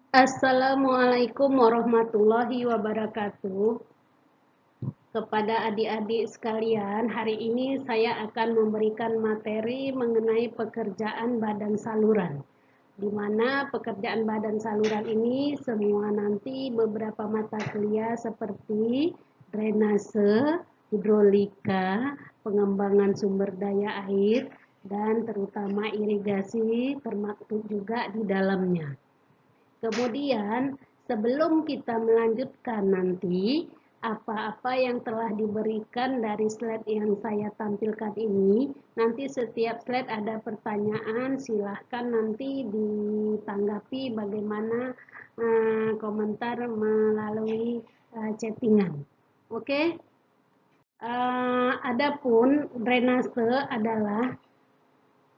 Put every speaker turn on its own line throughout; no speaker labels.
Assalamualaikum warahmatullahi wabarakatuh. Kepada adik-adik sekalian, hari ini saya akan memberikan materi mengenai pekerjaan badan saluran. Di mana pekerjaan badan saluran ini semua nanti beberapa mata kuliah seperti drainase, hidrolika, pengembangan sumber daya air, dan terutama irigasi termaktub juga di dalamnya. Kemudian, sebelum kita melanjutkan nanti, apa-apa yang telah diberikan dari slide yang saya tampilkan ini, nanti setiap slide ada pertanyaan, silahkan nanti ditanggapi bagaimana komentar melalui chattingan. Oke? Adapun drainase adalah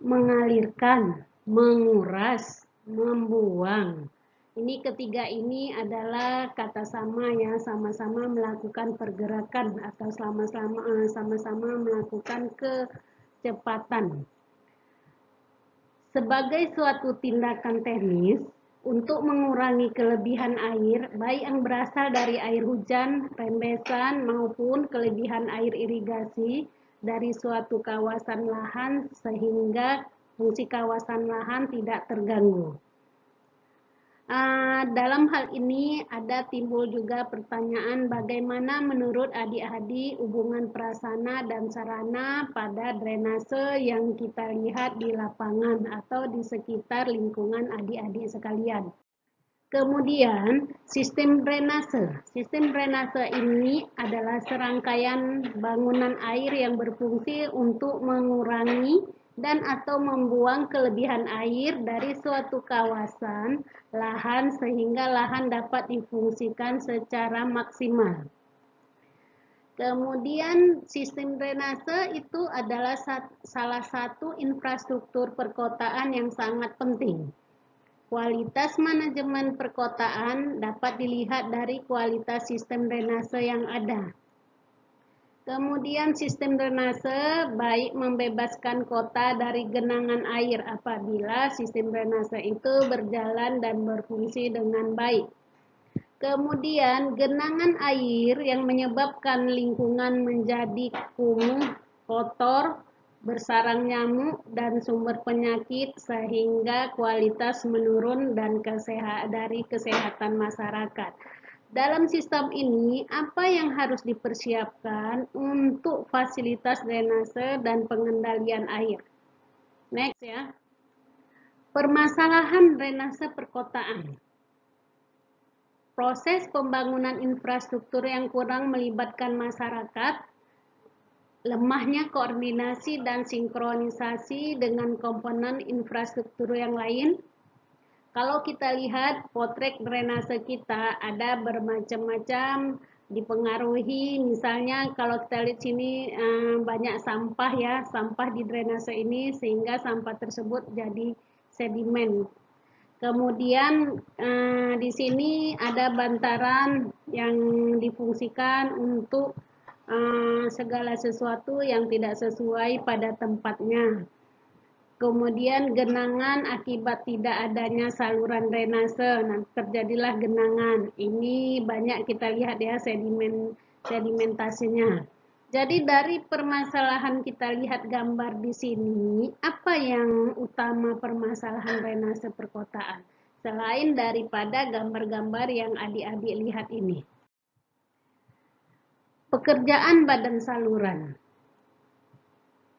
mengalirkan, menguras, membuang. Ini ketiga ini adalah kata sama ya, sama-sama melakukan pergerakan atau sama-sama melakukan kecepatan. Sebagai suatu tindakan teknis untuk mengurangi kelebihan air, baik yang berasal dari air hujan, rembesan, maupun kelebihan air irigasi dari suatu kawasan lahan sehingga fungsi kawasan lahan tidak terganggu. Dalam hal ini ada timbul juga pertanyaan bagaimana menurut adik-adik hubungan prasarana dan sarana pada drainase yang kita lihat di lapangan atau di sekitar lingkungan adik-adik sekalian. Kemudian sistem drainase. Sistem drainase ini adalah serangkaian bangunan air yang berfungsi untuk mengurangi dan atau membuang kelebihan air dari suatu kawasan lahan sehingga lahan dapat difungsikan secara maksimal. Kemudian sistem drainase itu adalah salah satu infrastruktur perkotaan yang sangat penting. Kualitas manajemen perkotaan dapat dilihat dari kualitas sistem drainase yang ada. Kemudian sistem drainase baik membebaskan kota dari genangan air apabila sistem drainase itu berjalan dan berfungsi dengan baik. Kemudian genangan air yang menyebabkan lingkungan menjadi kumuh, kotor, bersarang nyamuk dan sumber penyakit sehingga kualitas menurun dan dari kesehatan masyarakat. Dalam sistem ini, apa yang harus dipersiapkan untuk fasilitas drainase dan pengendalian air? Next ya. Permasalahan drainase perkotaan. Proses pembangunan infrastruktur yang kurang melibatkan masyarakat, lemahnya koordinasi dan sinkronisasi dengan komponen infrastruktur yang lain. Kalau kita lihat potret drainase kita ada bermacam-macam dipengaruhi, misalnya kalau kita lihat sini banyak sampah ya, sampah di drainase ini sehingga sampah tersebut jadi sedimen. Kemudian di sini ada bantaran yang difungsikan untuk segala sesuatu yang tidak sesuai pada tempatnya. Kemudian genangan akibat tidak adanya saluran drainase, nah terjadilah genangan. Ini banyak kita lihat ya sedimentasinya. Jadi dari permasalahan kita lihat gambar di sini, apa yang utama permasalahan drainase perkotaan? Selain daripada gambar-gambar yang adik-adik lihat ini. Pekerjaan badan saluran.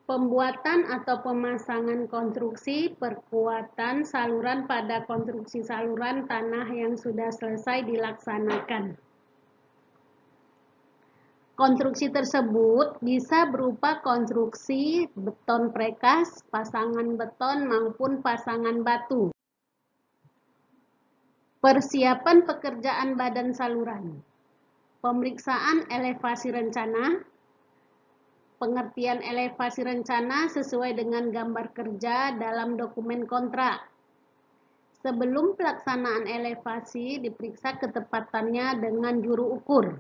Pembuatan atau pemasangan konstruksi perkuatan saluran pada konstruksi saluran tanah yang sudah selesai dilaksanakan. Konstruksi tersebut bisa berupa konstruksi beton prekas, pasangan beton maupun pasangan batu. Persiapan pekerjaan badan saluran. Pemeriksaan elevasi rencana. Pengertian elevasi rencana sesuai dengan gambar kerja dalam dokumen kontrak. Sebelum pelaksanaan elevasi, diperiksa ketepatannya dengan juru ukur.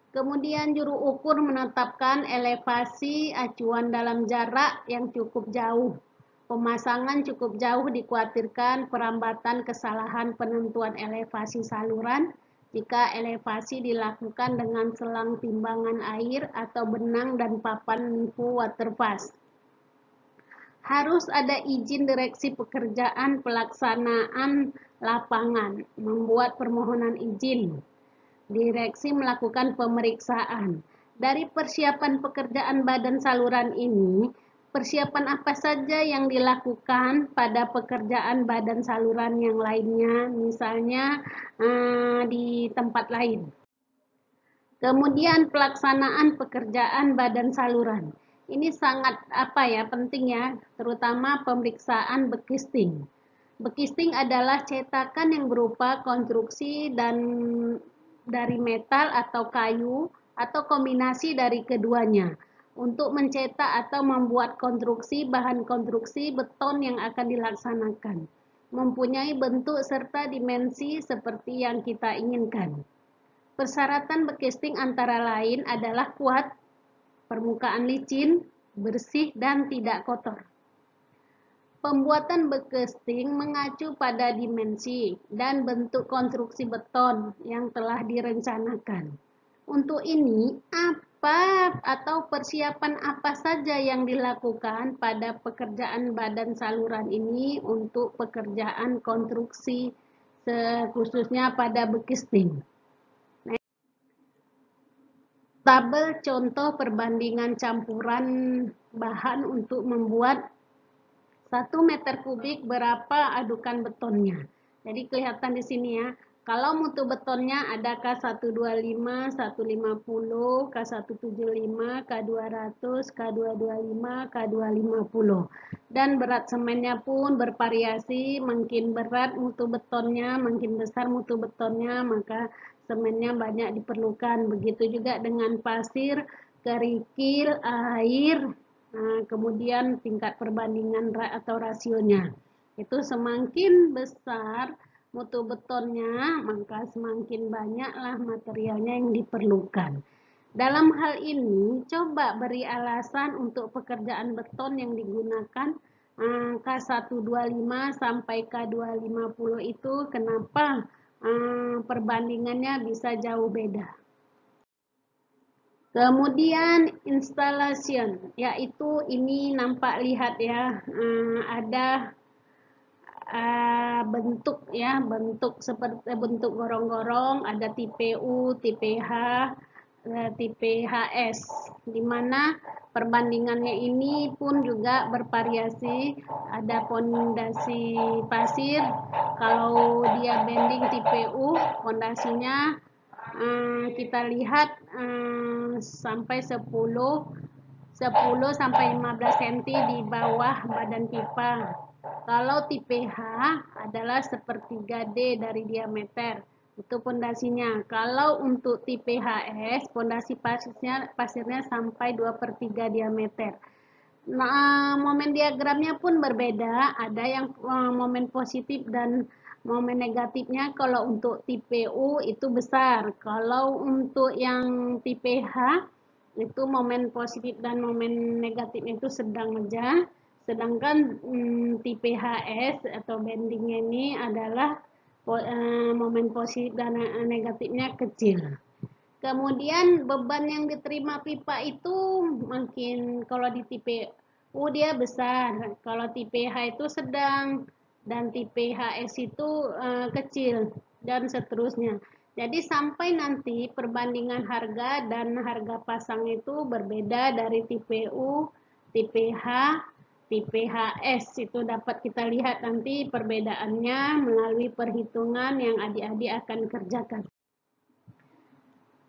Kemudian juru ukur menetapkan elevasi acuan dalam jarak yang cukup jauh Pemasangan cukup jauh dikhawatirkan perambatan kesalahan penentuan elevasi saluran jika elevasi dilakukan dengan selang timbangan air atau benang dan papan nipu waterfast. Harus ada izin direksi pekerjaan pelaksanaan lapangan, membuat permohonan izin. Direksi melakukan pemeriksaan. Dari persiapan pekerjaan badan saluran ini, persiapan apa saja yang dilakukan pada pekerjaan badan saluran yang lainnya, misalnya di tempat lain. Kemudian pelaksanaan pekerjaan badan saluran. Ini sangat penting ya, terutama pemeriksaan bekisting. Bekisting adalah cetakan yang berupa konstruksi dan dari metal atau kayu atau kombinasi dari keduanya untuk mencetak atau membuat konstruksi bahan konstruksi beton yang akan dilaksanakan. Mempunyai bentuk serta dimensi seperti yang kita inginkan. Persyaratan bekisting antara lain adalah kuat, permukaan licin, bersih, dan tidak kotor. Pembuatan bekisting mengacu pada dimensi dan bentuk konstruksi beton yang telah direncanakan. Untuk ini, persiapan apa saja yang dilakukan pada pekerjaan badan saluran ini untuk pekerjaan konstruksi, khususnya pada bekisting. Tabel contoh perbandingan campuran bahan untuk membuat 1 meter kubik berapa adukan betonnya. Jadi kelihatan di sini ya. Kalau mutu betonnya ada K125, 150, K175, K200, K225, K250. Dan berat semennya pun bervariasi, makin berat mutu betonnya, makin besar mutu betonnya, maka semennya banyak diperlukan. Begitu juga dengan pasir, kerikil, air, kemudian tingkat perbandingan atau rasionya. Itu semakin besar mutu betonnya, maka semakin banyaklah materialnya yang diperlukan. Dalam hal ini, coba beri alasan untuk pekerjaan beton yang digunakan K125 sampai K250 itu kenapa perbandingannya bisa jauh beda. Kemudian installation, yaitu ini nampak lihat ya, ada bentuk seperti bentuk gorong-gorong, ada tipe U, tipe H, tipe HS, di mana perbandingannya ini pun juga bervariasi. Ada pondasi pasir, kalau dia bending tipe U, pondasinya kita lihat sampai 10 sampai 15 cm di bawah badan pipa. Kalau tipe H adalah sepertiga D dari diameter, itu pondasinya. Kalau untuk tipe HS, pondasi pasirnya sampai 2/3 diameter. Nah, momen diagramnya pun berbeda, ada yang momen positif dan momen negatifnya. Kalau untuk tipe U itu besar, kalau untuk yang tipe H itu momen positif dan momen negatifnya itu sedang saja. Sedangkan tipe HS atau bendingnya ini adalah momen positif dan negatifnya kecil. Kemudian beban yang diterima pipa itu makin, kalau di tipe U dia besar, kalau tipe H itu sedang, dan tipe HS itu kecil, dan seterusnya. Jadi sampai nanti perbandingan harga dan harga pasang itu berbeda dari tipe U, tipe H, tipe HS. Itu dapat kita lihat nanti perbedaannya melalui perhitungan yang adik-adik akan kerjakan.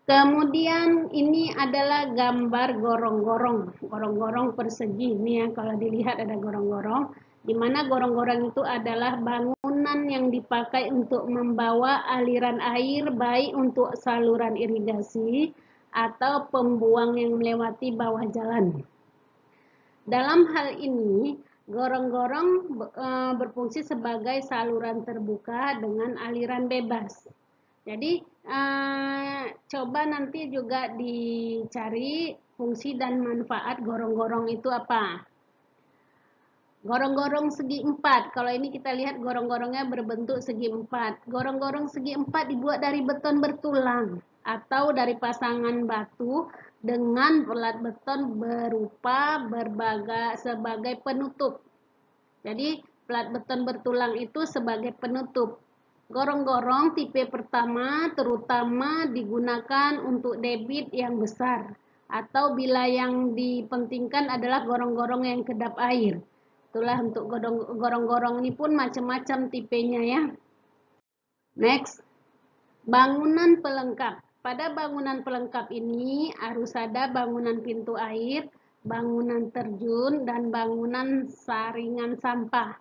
Kemudian ini adalah gambar gorong-gorong persegi. Ini ya, kalau dilihat ada gorong-gorong, di mana gorong-gorong itu adalah bangunan yang dipakai untuk membawa aliran air, baik untuk saluran irigasi atau pembuang yang melewati bawah jalan. Dalam hal ini, gorong-gorong berfungsi sebagai saluran terbuka dengan aliran bebas. Jadi coba nanti juga dicari fungsi dan manfaat gorong-gorong itu apa. Gorong-gorong segi empat. Kalau ini kita lihat gorong-gorongnya berbentuk segi empat. Gorong-gorong segi empat dibuat dari beton bertulang atau dari pasangan batu dengan pelat beton berupa sebagai penutup. Jadi pelat beton bertulang itu sebagai penutup. Gorong-gorong tipe pertama terutama digunakan untuk debit yang besar atau bila yang dipentingkan adalah gorong-gorong yang kedap air. Itulah untuk gorong-gorong ini pun macam-macam tipenya ya. Next, bangunan pelengkap. Pada bangunan pelengkap ini harus ada bangunan pintu air, bangunan terjun, dan bangunan saringan sampah.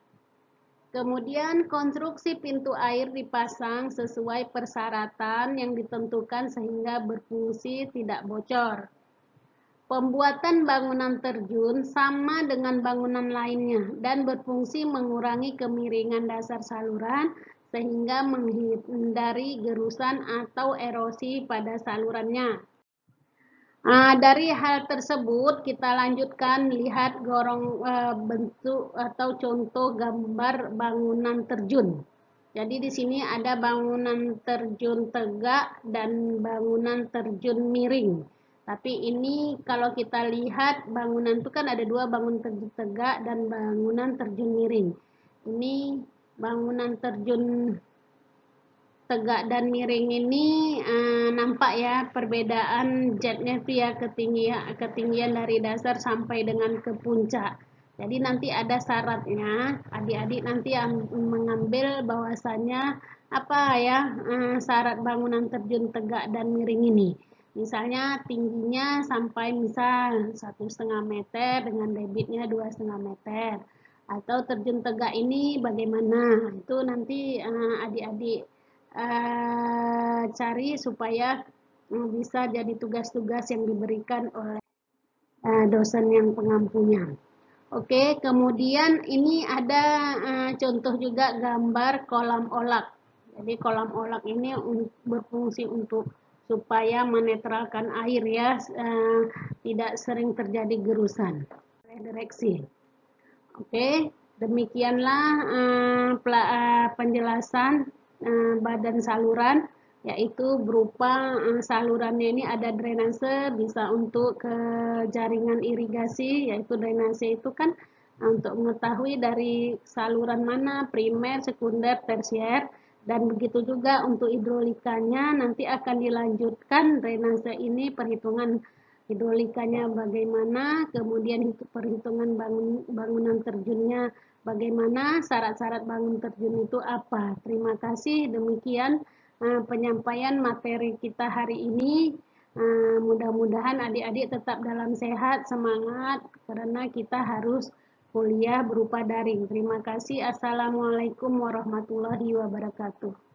Kemudian konstruksi pintu air dipasang sesuai persyaratan yang ditentukan sehingga berfungsi tidak bocor. Pembuatan bangunan terjun sama dengan bangunan lainnya dan berfungsi mengurangi kemiringan dasar saluran sehingga menghindari gerusan atau erosi pada salurannya. Dari hal tersebut kita lanjutkan lihat bentuk atau contoh gambar bangunan terjun. Jadi di sini ada bangunan terjun tegak dan bangunan terjun miring. Tapi ini kalau kita lihat bangunan itu kan ada dua, bangunan terjun tegak dan bangunan terjun miring. Ini bangunan terjun tegak dan miring ini nampak ya perbedaan jetnya itu ya, ketinggian dari dasar sampai dengan ke puncak. Jadi nanti ada syaratnya, adik-adik nanti mengambil bahwasannya apa ya syarat bangunan terjun tegak dan miring ini. Misalnya tingginya sampai misal 1,5 meter dengan debitnya 2,5 meter. Atau terjun tegak ini bagaimana? Itu nanti adik-adik cari supaya bisa jadi tugas-tugas yang diberikan oleh dosen yang pengampunya. Oke, kemudian ini ada contoh juga gambar kolam olak. Jadi kolam olak ini berfungsi untuk supaya menetralkan air ya, tidak sering terjadi gerusan. Direksi. Oke, demikianlah penjelasan badan saluran, yaitu berupa salurannya ini ada drainase, bisa untuk ke jaringan irigasi, yaitu drainase itu kan untuk mengetahui dari saluran mana primer, sekunder, tersier, dan begitu juga untuk hidrolikanya nanti akan dilanjutkan drainase ini perhitungan hidrolikanya bagaimana, kemudian perhitungan bangunan terjunnya bagaimana, syarat-syarat bangun terjun itu apa. Terima kasih, demikian penyampaian materi kita hari ini. Mudah-mudahan adik-adik tetap dalam sehat, semangat, karena kita harus kuliah berupa daring. Terima kasih. Assalamualaikum warahmatullahi wabarakatuh.